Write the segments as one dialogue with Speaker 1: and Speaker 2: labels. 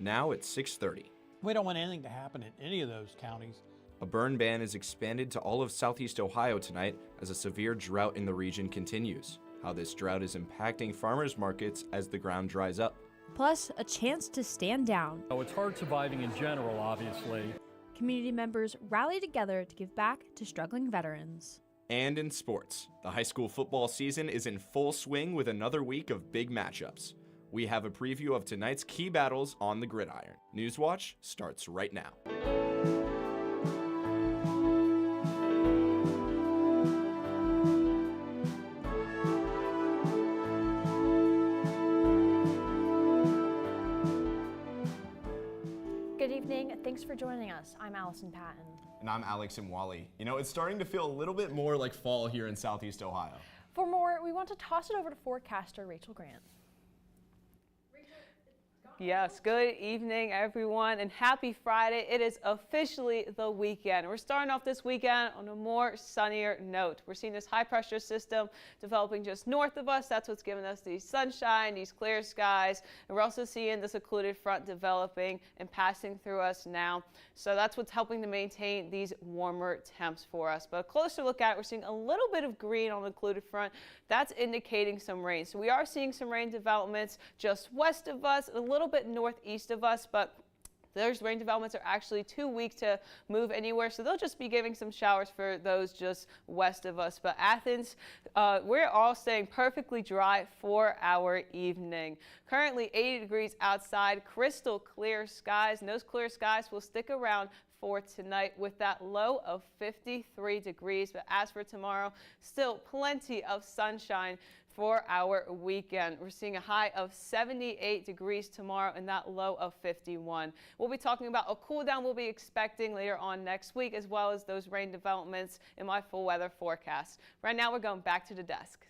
Speaker 1: now at 6:30.
Speaker 2: We don't want anything to happen in any of those counties.
Speaker 1: A burn ban is expanded to all of Southeast Ohio tonight as a severe drought in the region continues. How this drought is impacting farmers markets as the ground dries up.
Speaker 3: Plus, a chance to stand down.
Speaker 4: Oh, it's hard surviving in general, obviously.
Speaker 3: Community members rally together to give back to struggling veterans.
Speaker 1: And in sports, the high school football season is in full swing with another week of big matchups. We have a preview of tonight's key battles on the gridiron. Newswatch starts right now.
Speaker 5: Good evening. Thanks for joining us. I'm Allison Patton.
Speaker 1: And I'm Alex Imwali. You know, it's starting to feel a little bit more like fall here in Southeast Ohio.
Speaker 5: For more, we want to toss it over to forecaster Rachel Grant.
Speaker 6: Yes, good evening, everyone, and happy Friday. It is officially the weekend. We're starting off this weekend on a more sunnier note. We're seeing this high-pressure system developing just north of us. That's what's giving us the sunshine, these clear skies. And we're also seeing this occluded front developing and passing through us now. So that's what's helping to maintain these warmer temps for us. But a closer look at it, we're seeing a little bit of green on the occluded front. That's indicating some rain. So we are seeing some rain developments just west of us, a little bit northeast of us, but those rain developments are actually too weak to move anywhere, so they'll just be giving some showers for those just west of us. But Athens, we're all staying perfectly dry for our evening. Currently 80 degrees outside, crystal clear skies, and those clear skies will stick around for tonight with that low of 53 degrees. But as for tomorrow, still plenty of sunshine for our weekend. We're seeing a high of 78 degrees tomorrow and that low of 51. We'll be talking about a cool down we'll be expecting later on next week, as well as those rain developments in my full weather forecast. Right now, we're going back to the desk.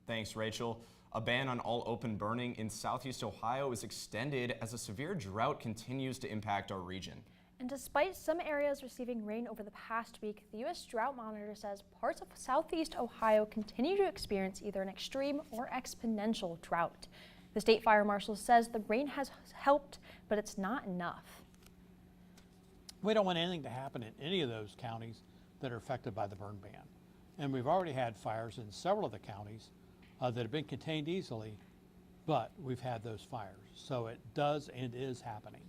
Speaker 1: Thanks, Rachel. A ban on all open burning in Southeast Ohio is extended as a severe drought continues to impact our region.
Speaker 5: And despite some areas receiving rain over the past week, the U.S. Drought Monitor says parts of Southeast Ohio continue to experience either an extreme or exponential drought. The state fire marshal says the rain has helped, but it's not enough.
Speaker 2: We don't want anything to happen in any of those counties that are affected by the burn ban. And we've already had fires in several of the counties that have been contained easily, but we've had those fires. So it does and is happening.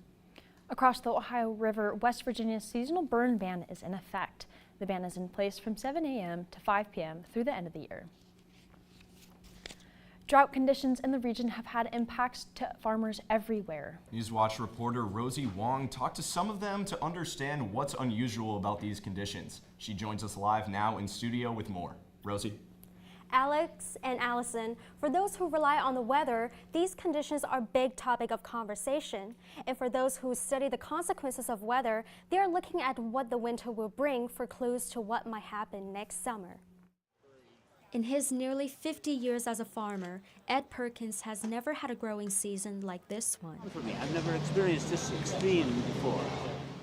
Speaker 5: Across the Ohio River, West Virginia's seasonal burn ban is in effect. The ban is in place from 7 a.m. to 5 p.m. through the end of the year. Drought conditions in the region have had impacts to farmers everywhere.
Speaker 1: Newswatch reporter Rosie Wong talked to some of them to understand what's unusual about these conditions. She joins us live now in studio with more. Rosie?
Speaker 7: Alex and Allison, for those who rely on the weather, these conditions are a big topic of conversation. And for those who study the consequences of weather, they are looking at what the winter will bring for clues to what might happen next summer. In his nearly 50 years as a farmer, Ed Perkins has never had a growing season like this one.
Speaker 8: For me, I've never experienced this extreme before.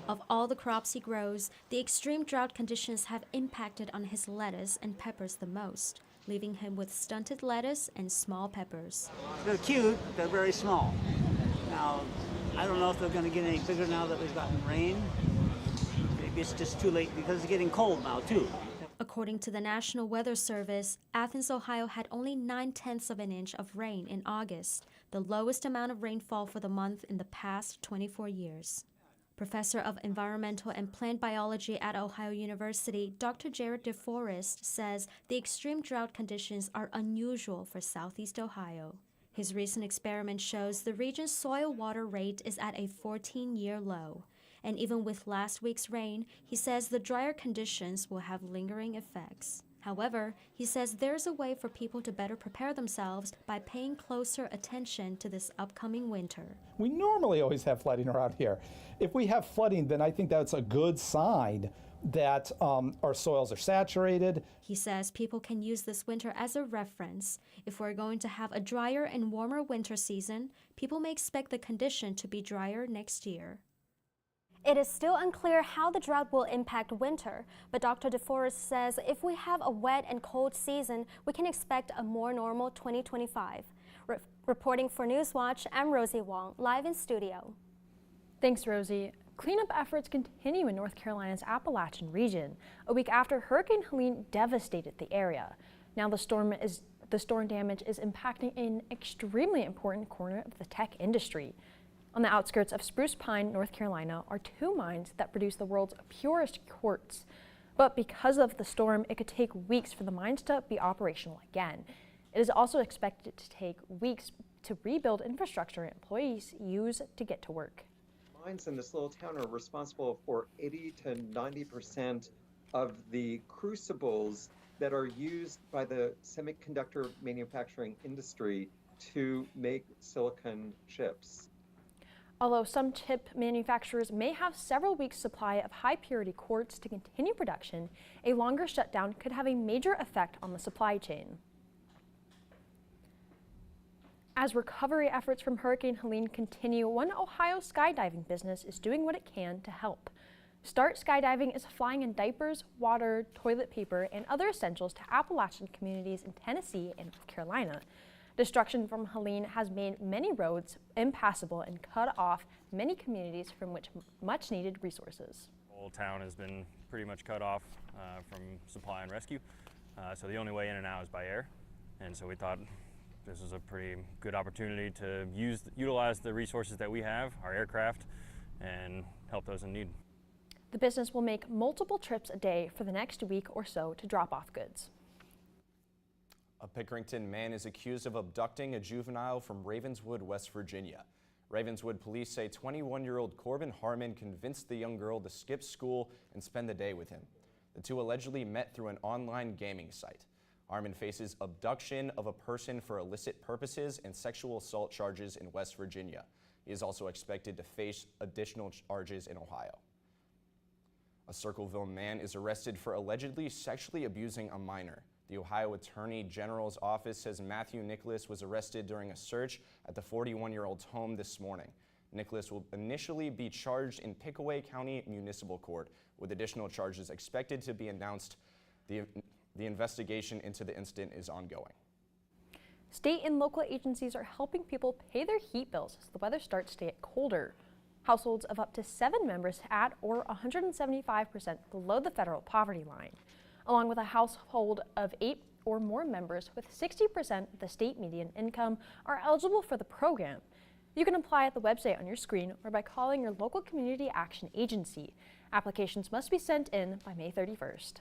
Speaker 7: Of all the crops he grows, the extreme drought conditions have impacted on his lettuce and peppers the most, leaving him with stunted lettuce and small peppers.
Speaker 8: They're cute, they're very small. Now, I don't know if they're going to get any bigger now that we've gotten rain. Maybe it's just too late because it's getting cold now, too.
Speaker 7: According to the National Weather Service, Athens, Ohio had only 9/10 of an inch of rain in August, the lowest amount of rainfall for the month in the past 24 years. Professor of Environmental and Plant Biology at Ohio University, Dr. Jared DeForest says the extreme drought conditions are unusual for Southeast Ohio. His recent experiment shows the region's soil water rate is at a 14-year low. And even with last week's rain, he says the drier conditions will have lingering effects. However, he says there's a way for people to better prepare themselves by paying closer attention to this upcoming winter.
Speaker 9: We normally always have flooding around here. If we have flooding, then I think that's a good sign that our soils are saturated.
Speaker 7: He says people can use this winter as a reference. If we're going to have a drier and warmer winter season, people may expect the condition to be drier next year. It is still unclear how the drought will impact winter, but Dr. DeForest says if we have a wet and cold season, we can expect a more normal 2025.
Speaker 10: Reporting for Newswatch, I'm Rosie Wong, live in studio.
Speaker 5: Thanks, Rosie. Cleanup efforts continue in North Carolina's Appalachian region, a week after Hurricane Helene devastated the area. Now the storm damage is impacting an extremely important corner of the tech industry. On the outskirts of Spruce Pine, North Carolina, are two mines that produce the world's purest quartz. But because of the storm, it could take weeks for the mines to be operational again. It is also expected to take weeks to rebuild infrastructure employees use to get to work.
Speaker 11: Mines in this little town are responsible for 80 to 90% of the crucibles that are used by the semiconductor manufacturing industry to make silicon chips.
Speaker 5: Although some chip manufacturers may have several weeks' supply of high-purity quartz to continue production, a longer shutdown could have a major effect on the supply chain. As recovery efforts from Hurricane Helene continue, one Ohio skydiving business is doing what it can to help. Start Skydiving is flying in diapers, water, toilet paper, and other essentials to Appalachian communities in Tennessee and North Carolina. Destruction from Helene has made many roads impassable and cut off many communities from which much needed resources.
Speaker 12: The whole town has been pretty much cut off from supply and rescue, so the only way in and out is by air, and so we thought this is a pretty good opportunity to utilize the resources that we have, our aircraft, and help those in need.
Speaker 5: The business will make multiple trips a day for the next week or so to drop off goods.
Speaker 1: A Pickerington man is accused of abducting a juvenile from Ravenswood, West Virginia. Ravenswood police say 21-year-old Corbin Harmon convinced the young girl to skip school and spend the day with him. The two allegedly met through an online gaming site. Harmon faces abduction of a person for illicit purposes and sexual assault charges in West Virginia. He is also expected to face additional charges in Ohio. A Circleville man is arrested for allegedly sexually abusing a minor. The Ohio Attorney General's office says Matthew Nicholas was arrested during a search at the 41-year-old's home this morning. Nicholas will initially be charged in Pickaway County Municipal Court, with additional charges expected to be announced. The investigation into the incident is ongoing.
Speaker 5: State and local agencies are helping people pay their heat bills as the weather starts to get colder. Households of up to 7 members at or 175% below the federal poverty line, along with a household of 8 or more members with 60% of the state median income, are eligible for the program. You can apply at the website on your screen or by calling your local community action agency. Applications must be sent in by May 31st.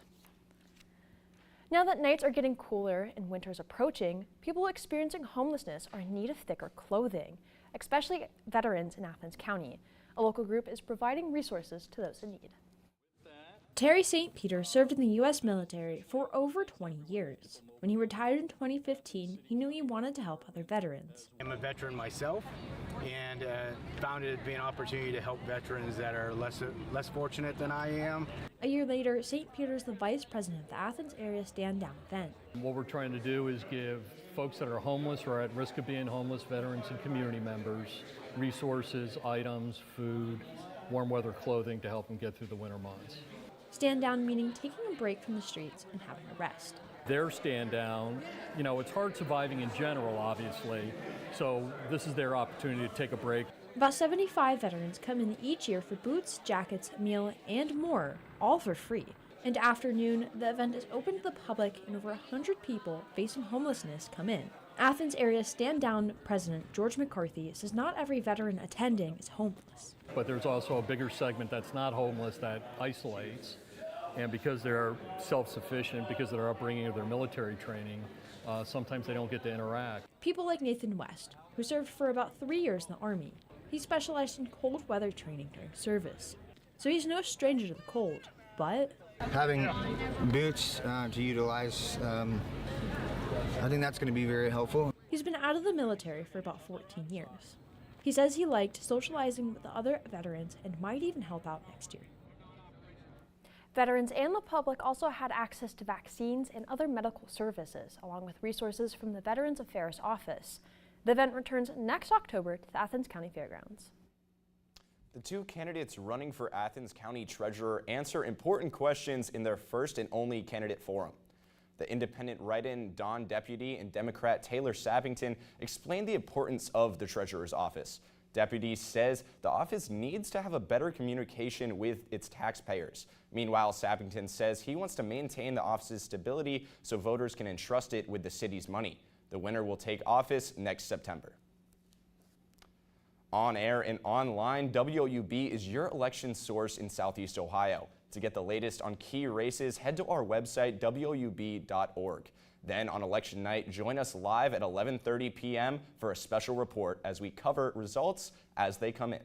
Speaker 5: Now that nights are getting cooler and winter's approaching, people experiencing homelessness are in need of thicker clothing, especially veterans in Athens County. A local group is providing resources to those in need.
Speaker 3: Terry St. Peter served in the U.S. military for over 20 years. When he retired in 2015, he knew he wanted to help other veterans.
Speaker 13: I'm a veteran myself and found it to be an opportunity to help veterans that are less fortunate than I am.
Speaker 3: A year later, St. Peter's the vice president of the Athens area Stand Down event.
Speaker 4: What we're trying to do is give folks that are homeless or at risk of being homeless, veterans and community members, resources, items, food, warm weather clothing to help them get through the winter months.
Speaker 3: Stand down meaning taking a break from the streets and having a rest.
Speaker 4: Their stand down, you know, it's hard surviving in general, obviously, so this is their opportunity to take a break.
Speaker 3: About 75 veterans come in each year for boots, jackets, meal, and more, all for free. And after noon, the event is open to the public and over 100 people facing homelessness come in. Athens area Stand Down President George McCarthy says not every veteran attending is homeless.
Speaker 4: But there's also a bigger segment that's not homeless that isolates. And because they're self-sufficient, because of their upbringing or their military training, sometimes they don't get to interact.
Speaker 3: People like Nathan West, who served for about 3 years in the Army. He specialized in cold weather training during service. So he's no stranger to the cold, but
Speaker 14: having boots to utilize, I think that's going to be very helpful.
Speaker 3: He's been out of the military for about 14 years. He says he liked socializing with the other veterans and might even help out next year.
Speaker 5: Veterans and the public also had access to vaccines and other medical services, along with resources from the Veterans Affairs Office. The event returns next October to the Athens County Fairgrounds.
Speaker 1: The two candidates running for Athens County Treasurer answer important questions in their first and only candidate forum. The independent write-in Don Deputy and Democrat Taylor Sappington explained the importance of the treasurer's office. Deputy says the office needs to have a better communication with its taxpayers. Meanwhile, Sappington says he wants to maintain the office's stability so voters can entrust it with the city's money. The winner will take office next September. On air and online, WOUB is your election source in Southeast Ohio. To get the latest on key races, head to our website, woub.org. Then on election night, join us live at 11:30 p.m. for a special report as we cover results as they come in.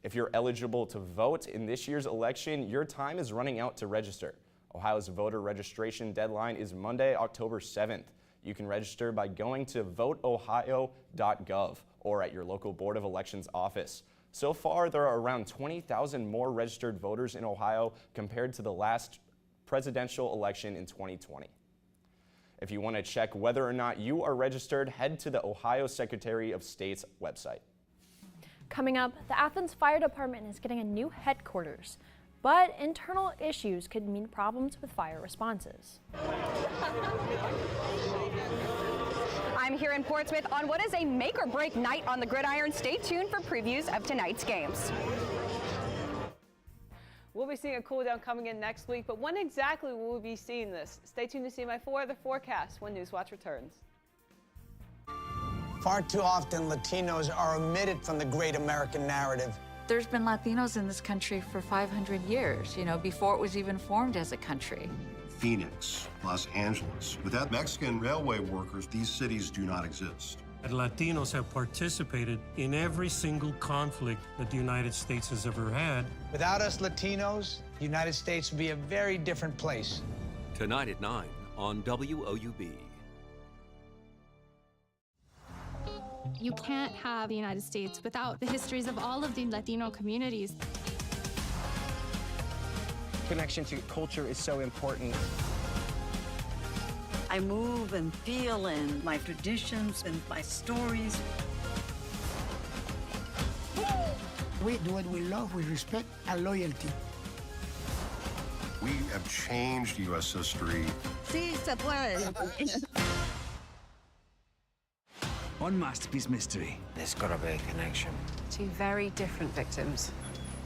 Speaker 1: If you're eligible to vote in this year's election, your time is running out to register. Ohio's voter registration deadline is Monday, October 7th. You can register by going to voteohio.gov or at your local Board of Elections office. So far, there are around 20,000 more registered voters in Ohio compared to the last presidential election in 2020. If you want to check whether or not you are registered, head to the Ohio Secretary of State's website.
Speaker 5: Coming up, the Athens Fire Department is getting a new headquarters, but internal issues could mean problems with fire responses.
Speaker 15: I'm here in Portsmouth on what is a make-or-break night on the gridiron. Stay tuned for previews of tonight's games.
Speaker 6: We'll be seeing a cool down coming in next week, but when exactly will we be seeing this? Stay tuned to see my 4 other forecasts when Newswatch returns.
Speaker 16: Far too often, Latinos are omitted from the great American narrative.
Speaker 17: There's been Latinos in this country for 500 years, before it was even formed as a country.
Speaker 18: Phoenix, Los Angeles. Without Mexican railway workers, these cities do not exist.
Speaker 19: Latinos have participated in every single conflict that the United States has ever had.
Speaker 16: Without us Latinos, the United States would be a very different place.
Speaker 20: Tonight at 9 on WOUB.
Speaker 21: You can't have the United States without the histories of all of the Latino communities.
Speaker 22: Connection to culture is so important.
Speaker 23: I move and feel in my traditions and my stories.
Speaker 24: We do what we love with respect and loyalty.
Speaker 18: We have changed U.S. history.
Speaker 23: Sí, se puede.
Speaker 25: On Masterpiece Mystery.
Speaker 26: There's gotta be a connection.
Speaker 27: Two very different victims.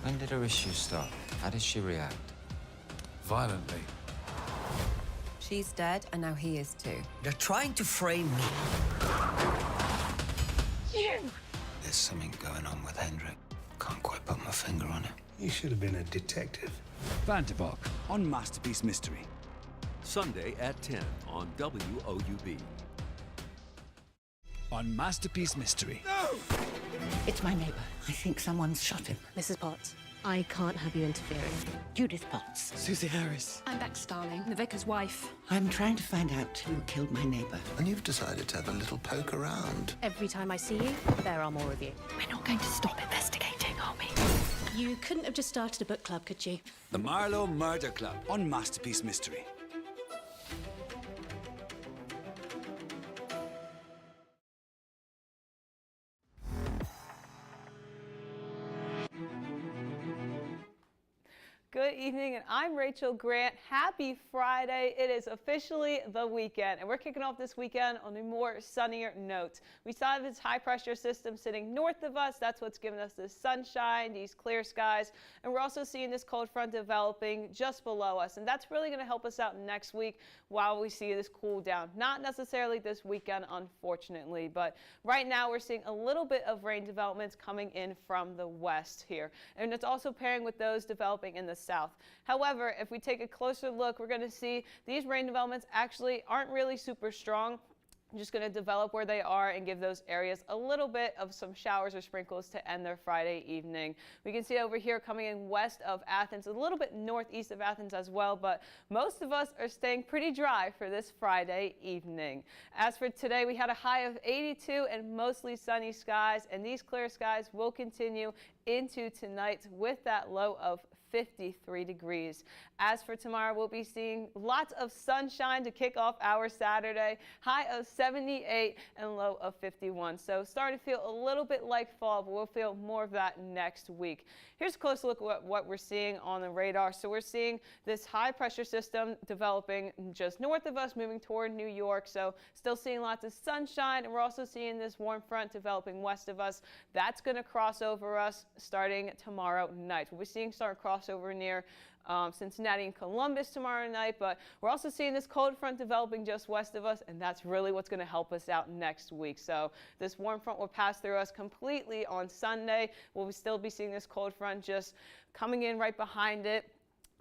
Speaker 26: When did her issues start? How did she react?
Speaker 25: Violently.
Speaker 27: She's dead, and now he is too.
Speaker 23: They're trying to frame me.
Speaker 26: There's something going on with Hendrik. Can't quite put my finger on it.
Speaker 25: You should have been a detective. Vanderbilt on Masterpiece Mystery.
Speaker 20: Sunday at 10 on WOUB.
Speaker 25: On Masterpiece Mystery.
Speaker 23: No! It's my neighbor. I think someone's shot him.
Speaker 27: Mrs. Potts, I can't have you interfering.
Speaker 23: Judith Potts.
Speaker 25: Susie Harris.
Speaker 21: I'm Bex Starling, the vicar's wife.
Speaker 23: I'm trying to find out who killed my neighbor.
Speaker 26: And you've decided to have a little poke around.
Speaker 27: Every time I see you, there are more of you.
Speaker 23: We're not going to stop investigating, are we?
Speaker 27: You couldn't have just started a book club, could you?
Speaker 25: The Marlowe Murder Club on Masterpiece Mystery.
Speaker 6: Good evening, and I'm Rachel Grant. Happy Friday. It is officially the weekend, and we're kicking off this weekend on a more sunnier note. We saw this high pressure system sitting north of us. That's what's giving us this sunshine, these clear skies, and we're also seeing this cold front developing just below us, and that's really going to help us out next week while we see this cool down. Not necessarily this weekend, unfortunately, but right now we're seeing a little bit of rain developments coming in from the west here, and it's also pairing with those developing in the south. However, if we take a closer look, we're going to see these rain developments actually aren't really super strong. I'm just going to develop where they are and give those areas a little bit of some showers or sprinkles to end their Friday evening. We can see over here coming in west of Athens, a little bit northeast of Athens as well, but most of us are staying pretty dry for this Friday evening. As for today, we had a high of 82 and mostly sunny skies, and these clear skies will continue into tonight with that low of 53 degrees. As for tomorrow, we'll be seeing lots of sunshine to kick off our Saturday. High of 78 and low of 51. So starting to feel a little bit like fall, but we'll feel more of that next week. Here's a close look at what we're seeing on the radar. So we're seeing this high pressure system developing just north of us, moving toward New York. So still seeing lots of sunshine, and we're also seeing this warm front developing west of us. That's going to cross over us starting tomorrow night. We'll be seeing start crossover near Cincinnati and Columbus tomorrow night, but we're also seeing this cold front developing just west of us, and that's really what's going to help us out next week. So this warm front will pass through us completely on Sunday. We'll still be seeing this cold front just coming in right behind it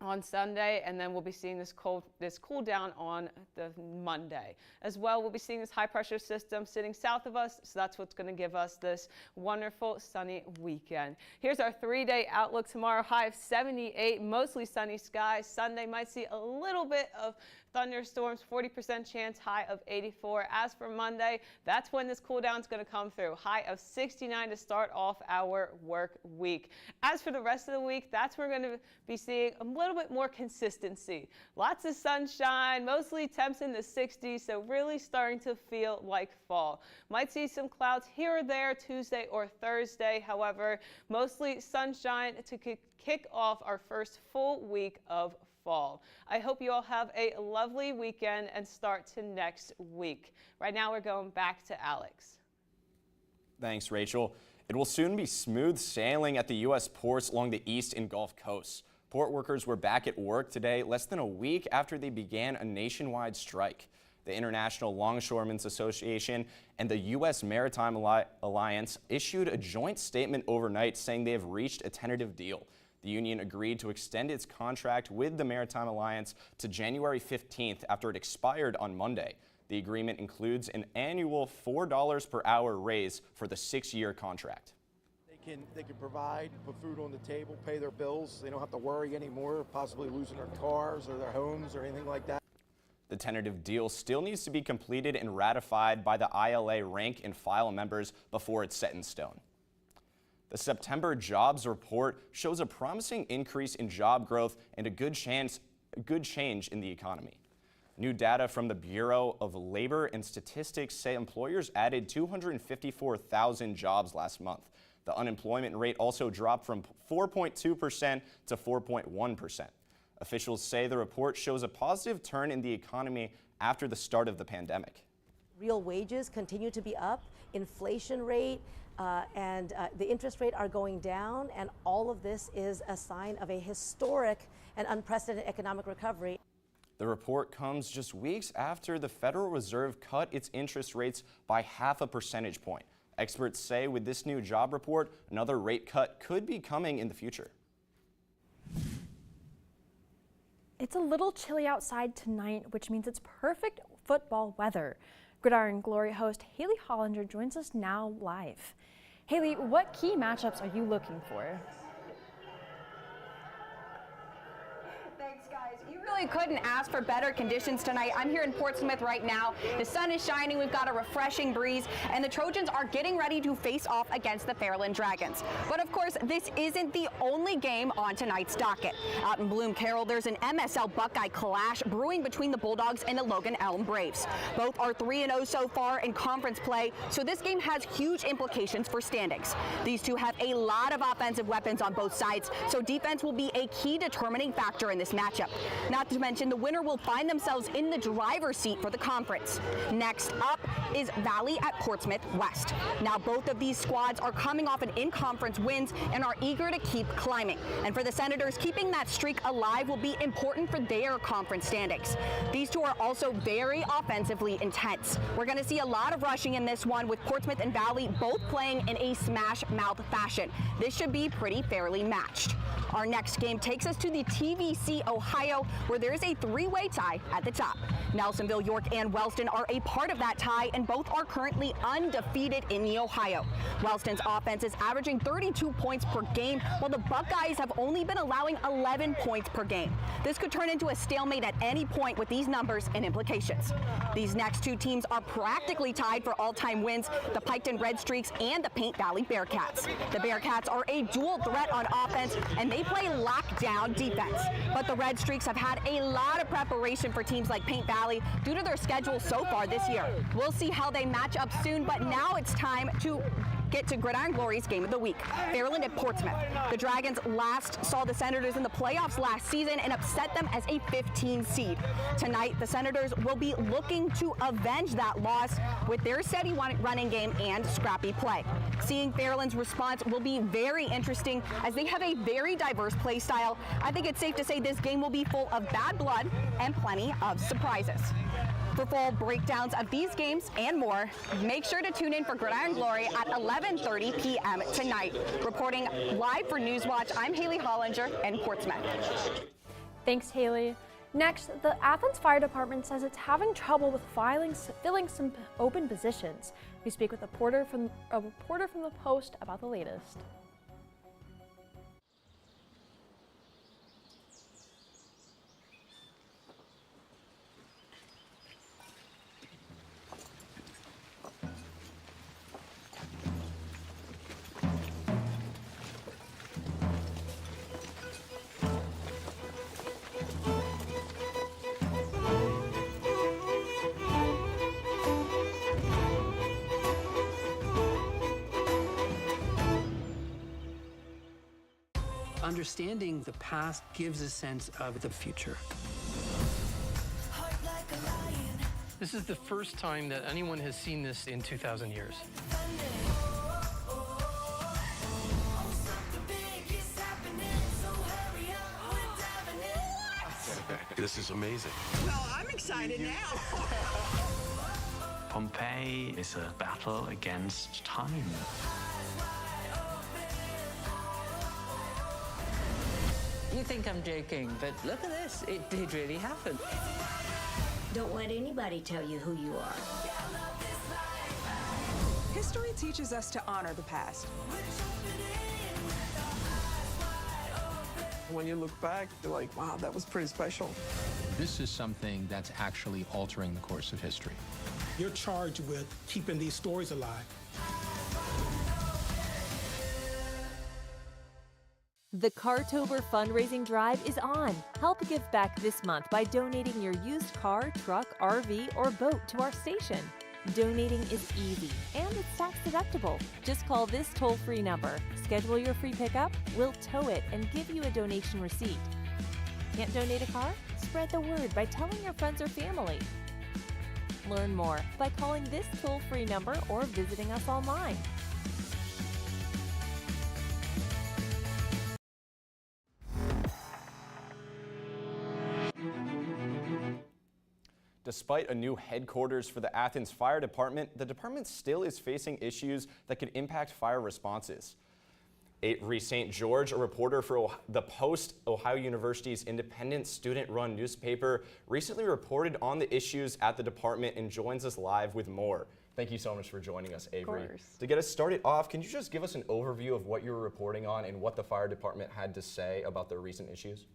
Speaker 6: on Sunday, and then we'll be seeing this cool down on the Monday. As well, we'll be seeing this high pressure system sitting south of us, so that's what's going to give us this wonderful sunny weekend. Here's our 3-day outlook tomorrow. High of 78, mostly sunny skies. Sunday might see a little bit of thunderstorms, 40% chance, high of 84. As for Monday, that's when this cool down is going to come through. High of 69 to start off our work week. As for the rest of the week, that's where we're going to be seeing a little bit more consistency. Lots of sunshine, mostly temps in the 60s, so really starting to feel like fall. Might see some clouds here or there Tuesday or Thursday. However, mostly sunshine to kick off our first full week of fall. I hope you all have a lovely weekend and start to next week. Right now we're going back to Alex.
Speaker 1: Thanks, Rachel. It will soon be smooth sailing at the U.S. ports along the east and Gulf coasts. Port workers were back at work today, less than a week after they began a nationwide strike. The International Longshoremen's Association and the U.S. Maritime Alliance issued a joint statement overnight saying they have reached a tentative deal. The union agreed to extend its contract with the Maritime Alliance to January 15th after it expired on Monday. The agreement includes an annual $4 per hour raise for the 6-year contract.
Speaker 2: They can provide, put food on the table, pay their bills. They don't have to worry anymore, possibly losing their cars or their homes or anything like that.
Speaker 1: The tentative deal still needs to be completed and ratified by the ILA rank and file members before it's set in stone. The September jobs report shows a promising increase in job growth and a good change in the economy. New data from the Bureau of Labor and Statistics say employers added 254,000 jobs last month. The unemployment rate also dropped from 4.2% to 4.1%. Officials say the report shows a positive turn in the economy after the start of the pandemic.
Speaker 7: Real wages continue to be up, inflation rate and the interest rate are going down, and all of this is a sign of a historic and unprecedented economic recovery.
Speaker 1: The report comes just weeks after the Federal Reserve cut its interest rates by half a percentage point. Experts say with this new job report, another rate cut could be coming in the future.
Speaker 5: It's a little chilly outside tonight, which means it's perfect football weather. Gridiron Glory host Haley Hollinger joins us now live. Haley, what key matchups are you looking for?
Speaker 15: Thanks, guys. You really couldn't ask for better conditions tonight. I'm here in Portsmouth right now. The sun is shining, we've got a refreshing breeze, and the Trojans are getting ready to face off against the Fairland Dragons. But of course, this isn't the only game on tonight's docket. Out in Bloom Carroll, there's an MSL Buckeye clash brewing between the Bulldogs and the Logan Elm Braves. Both are 3-0 so far in conference play, so this game has huge implications for standings. These two have a lot of offensive weapons on both sides, so defense will be a key determining factor in this matchup. Not to mention, the winner will find themselves in the driver's seat for the conference. Next up is Valley at Portsmouth West. Now, both of these squads are coming off an in-conference wins and are eager to keep climbing. And for the Senators, keeping that streak alive will be important for their conference standings. These two are also very offensively intense. We're going to see a lot of rushing in this one, with Portsmouth and Valley both playing in a smash-mouth fashion. This should be pretty fairly matched. Our next game takes us to the TVC Ohio, where there is a three-way tie at the top. Nelsonville, York, and Wellston are a part of that tie, and both are currently undefeated in the Ohio. Wellston's offense is averaging 32 points per game, while the Buckeyes have only been allowing 11 points per game. This could turn into a stalemate at any point with these numbers and implications. These next two teams are practically tied for all-time wins, the Piketon Red Streaks and the Paint Valley Bearcats. The Bearcats are a dual threat on offense, and they play lockdown defense. But the Red Streaks have had a lot of preparation for teams like Paint Valley due to their schedule so far this year. We'll see how they match up soon, but now it's time to get to Gridiron Glory's game of the week, Fairland at Portsmouth. The Dragons last saw the Senators in the playoffs last season and upset them as a 15 seed. Tonight, the Senators will be looking to avenge that loss with their steady running game and scrappy play. Seeing Fairland's response will be very interesting as they have a very diverse play style. I think it's safe to say this game will be full of bad blood and plenty of surprises. For full breakdowns of these games and more, make sure to tune in for Gridiron Glory at 11:30 p.m. tonight. Reporting live for Newswatch, I'm Haley Hollinger in Portsmouth.
Speaker 5: Thanks, Haley. Next, the Athens Fire Department says it's having trouble with filling some open positions. We speak with a reporter from the Post about the latest.
Speaker 4: Understanding the past gives a sense of the future. This is the first time that anyone has seen this in 2,000 years.
Speaker 8: This is amazing.
Speaker 9: Well, I'm excited now.
Speaker 10: Pompeii is a battle against time.
Speaker 11: You think I'm joking, but look at this. It did really happen.
Speaker 12: Don't let anybody tell you who you are.
Speaker 13: History teaches us to honor the past.
Speaker 28: When you look back, you're like, wow, that was pretty special.
Speaker 29: This is something that's actually altering the course of history.
Speaker 30: You're charged with keeping these stories alive.
Speaker 31: The Cartober fundraising drive is on. Help give back this month by donating your used car, truck, RV, or boat to our station. Donating is easy and it's tax deductible. Just call this toll-free number, schedule your free pickup, we'll tow it and give you a donation receipt. Can't donate a car? Spread the word by telling your friends or family. Learn more by calling this toll-free number or visiting us online.
Speaker 1: Despite a new headquarters for the Athens Fire Department, the department still is facing issues that could impact fire responses. Avery St. George, a reporter for the Post, Ohio University's independent student-run newspaper, recently reported on the issues at the department and joins us live with more. Thank you so much for joining us, Avery.
Speaker 32: Of course.
Speaker 1: To get us started off, can you just give us an overview of what you were reporting on and what the fire department had to say about the recent issues?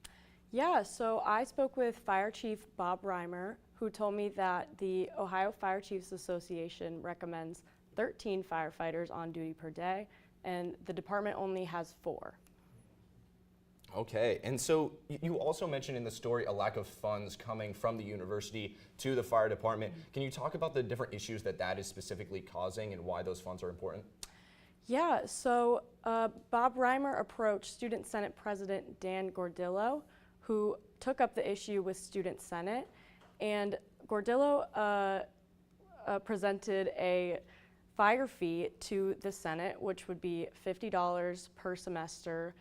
Speaker 32: Yeah, so I spoke with Fire Chief Bob Reimer, who told me that the Ohio Fire Chiefs Association recommends 13 firefighters on duty per day, and the department only has 4.
Speaker 1: Okay, and so you also mentioned in the story a lack of funds coming from the university to the fire department. Can you talk about the different issues that is specifically causing and why those funds are important?
Speaker 32: Yeah, so Bob Reimer approached Student Senate President Dan Gordillo, who took up the issue with Student Senate, and Gordillo presented a fire fee to the Senate, which would be $50 per semester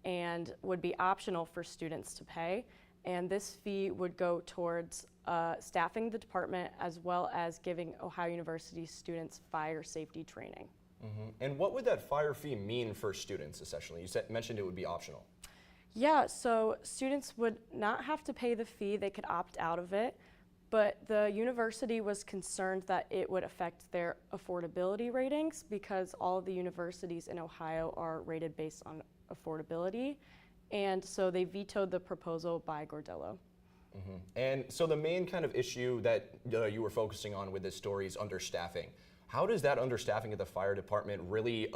Speaker 32: and would be optional for students to pay. And this fee would go towards staffing the department as well as giving Ohio University students fire safety training.
Speaker 1: Mm-hmm. And what would that fire fee mean for students, essentially? You mentioned it would be optional.
Speaker 32: Yeah, so students would not have to pay the fee, they could opt out of it, but the university was concerned that it would affect their affordability ratings because all of the universities in Ohio are rated based on affordability, and so they vetoed the proposal by Gordillo.
Speaker 1: And so the main kind of issue that you were focusing on with this story is understaffing. How does that understaffing at the fire department really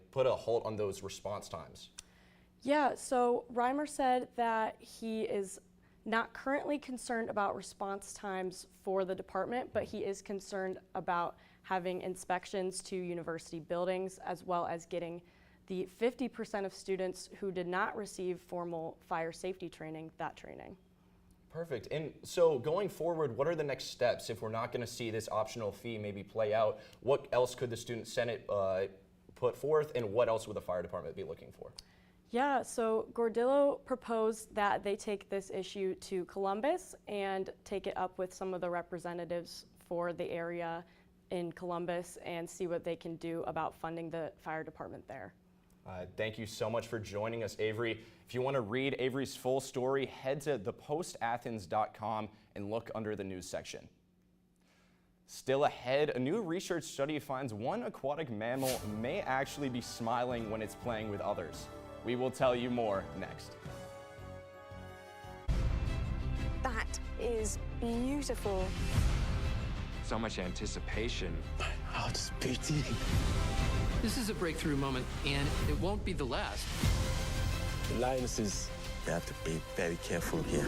Speaker 1: put a halt on those response times?
Speaker 32: Yeah, so Reimer said that he is not currently concerned about response times for the department, but he is concerned about having inspections to university buildings as well as getting the 50% of students who did not receive formal fire safety training, that training.
Speaker 1: Perfect. And so going forward, what are the next steps if we're not going to see this optional fee maybe play out? What else could the Student Senate put forth, and what else would the fire department be looking for?
Speaker 32: Yeah, so Gordillo proposed that they take this issue to Columbus and take it up with some of the representatives for the area in Columbus and see what they can do about funding the fire department there.
Speaker 1: Thank you so much for joining us, Avery. If you want to read Avery's full story, head to thepostathens.com and look under the news section. Still ahead, a new research study finds one aquatic mammal may actually be smiling when it's playing with others. We will tell you more next.
Speaker 13: That is beautiful.
Speaker 3: So much anticipation.
Speaker 14: My heart's beating.
Speaker 4: This is a breakthrough moment, and it won't be the last.
Speaker 14: The lionesses, you have to be very careful here.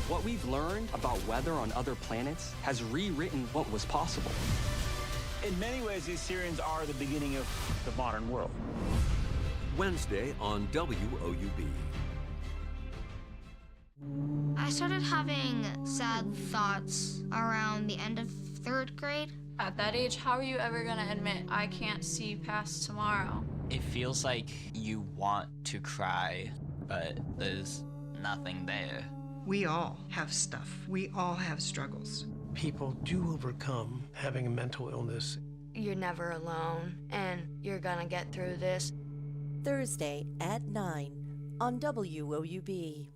Speaker 16: What we've learned about weather on other planets has rewritten what was possible.
Speaker 14: In many ways, these Syrians are the beginning of the modern world.
Speaker 8: Wednesday on WOUB.
Speaker 17: I started having sad thoughts around the end of 3rd grade.
Speaker 18: At that age, how are you ever gonna admit I can't see past tomorrow?
Speaker 19: It feels like you want to cry, but there's nothing there.
Speaker 9: We all have stuff. We all have struggles.
Speaker 30: People do overcome having a mental illness.
Speaker 17: You're never alone, and you're gonna get through this.
Speaker 20: Thursday at 9 on WOUB.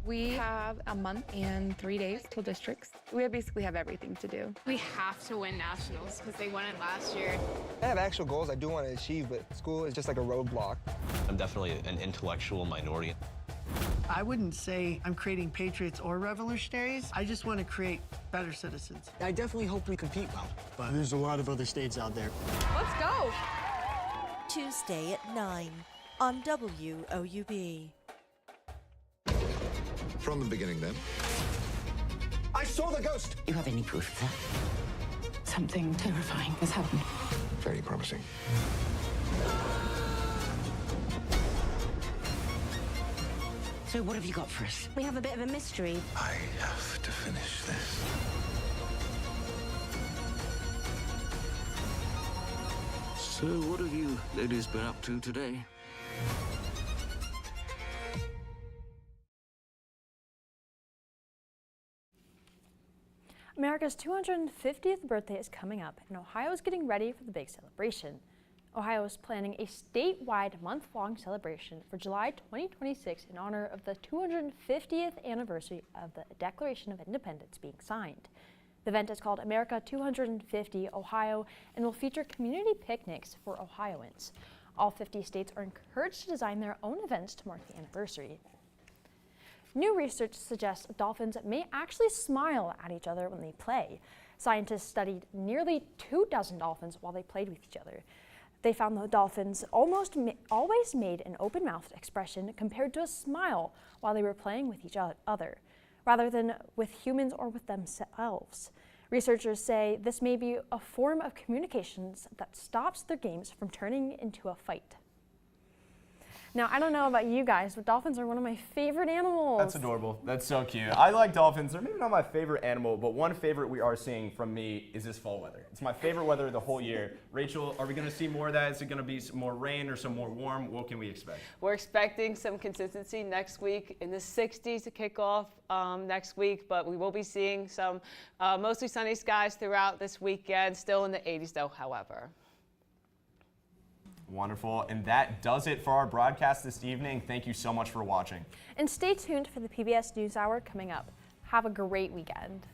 Speaker 21: We have a month and 3 days till districts. We basically have everything to do.
Speaker 22: We have to win nationals because they won it last year.
Speaker 23: I have actual goals I do want to achieve, but school is just like a roadblock.
Speaker 24: I'm definitely an intellectual minority.
Speaker 26: I wouldn't say I'm creating patriots or revolutionaries. I just want to create better citizens.
Speaker 14: I definitely hope we compete well, but there's a lot of other states out there.
Speaker 21: Let's go!
Speaker 20: Tuesday at 9 on WOUB.
Speaker 33: From the beginning, then.
Speaker 14: I saw the ghost!
Speaker 22: You have any proof of that? Something terrifying has happened.
Speaker 33: Very promising.
Speaker 22: So what have you got for us?
Speaker 20: We have a bit of a mystery.
Speaker 33: I have to finish this.
Speaker 3: So what have you ladies been up to today?
Speaker 5: America's 250th birthday is coming up, and Ohio is getting ready for the big celebration. Ohio is planning a statewide month-long celebration for July 2026 in honor of the 250th anniversary of the Declaration of Independence being signed. The event is called America 250 Ohio and will feature community picnics for Ohioans. All 50 states are encouraged to design their own events to mark the anniversary. New research suggests dolphins may actually smile at each other when they play. Scientists studied nearly 24 dolphins while they played with each other. They found the dolphins almost always made an open-mouthed expression compared to a smile while they were playing with each other, rather than with humans or with themselves. Researchers say this may be a form of communications that stops their games from turning into a fight. Now, I don't know about you guys, but dolphins are one of my favorite animals.
Speaker 1: That's adorable. That's so cute. I like dolphins. They're maybe not my favorite animal, but one favorite we are seeing from me is this fall weather. It's my favorite weather the whole year. Rachel, are we going to see more of that? Is it going to be some more rain or some more warm? What can we expect?
Speaker 6: We're expecting some consistency next week in the 60s to kick off next week, but we will be seeing some mostly sunny skies throughout this weekend, still in the 80s though, however.
Speaker 1: Wonderful. And that does it for our broadcast this evening. Thank you so much for watching.
Speaker 5: And stay tuned for the PBS NewsHour coming up. Have a great weekend.